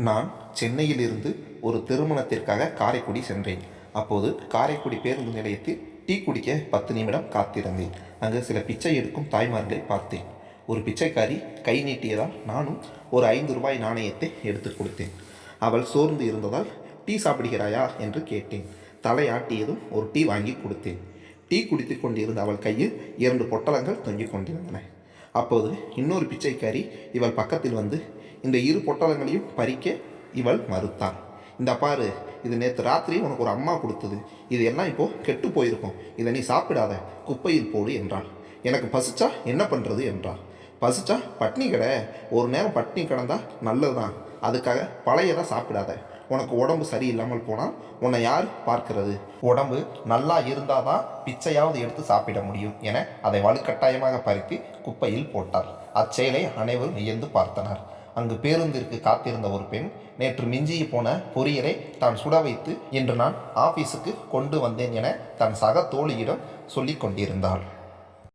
நான் சென்னையிலிருந்து ஒரு திருமணத்திற்காக காரைக்குடி சென்றேன். அப்போது காரைக்குடி பேருந்து நிலையத்தில் டீ குடிக்க 10 நிமிடம் காத்திருந்தேன். அங்கு சில பிச்சை எடுக்கும் தாய்மார்களை பார்த்தேன். ஒரு பிச்சைக்காரி கை நீட்டியதால் நானும் ஒரு ₹5 நாணயத்தை எடுத்து கொடுத்தேன். அவள் சோர்ந்து இருந்ததால் டீ சாப்பிடுகிறாயா என்று கேட்டேன். தலையாட்டியதும் ஒரு டீ வாங்கி கொடுத்தேன். டீ குடித்து கொண்டிருந்த அவள் கையில் 2 பொட்டலங்கள் தொங்கிக் கொண்டிருந்தன. அப்போது இன்னொரு பிச்சைக்காரி இவள் பக்கத்தில் வந்து இந்த 2 பொட்டலங்களையும் பறிக்க இவள் மறுத்தாள். இந்த பாரு, இது நேற்று ராத்திரி உனக்கு ஒரு அம்மா கொடுத்தது, இது எல்லாம் இப்போது கெட்டு போயிருக்கும், இதை நீ சாப்பிடாத, குப்பையில் போடு என்றாள். எனக்கு பசிச்சா என்ன பண்ணுறது என்றாள். பசிச்சா பட்னி கடை, ஒரு நேரம் பட்னி கிடந்தா நல்லது தான், அதுக்காக பழையதை சாப்பிடாத, உனக்கு உடம்பு சரியில்லாமல் போனால் உன்னை யார் பார்க்கிறது, உடம்பு நல்லா இருந்தால் தான் பிச்சையாவது எடுத்து சாப்பிட முடியும் என அதை வலுக்கட்டாயமாக பறித்து குப்பையில் போட்டார். அச்செயலை அனைவரும் வியந்து பார்த்தனர். அங்கு பேருந்திற்கு காத்திருந்த ஒரு பெண் நேற்று மிஞ்சி போன பொரியலை தான் சுட வைத்து இன்று நான் ஆபீஸுக்கு கொண்டு வந்தேன் என தன் சக தோழியிடம் சொல்லி கொண்டிருந்தாள்.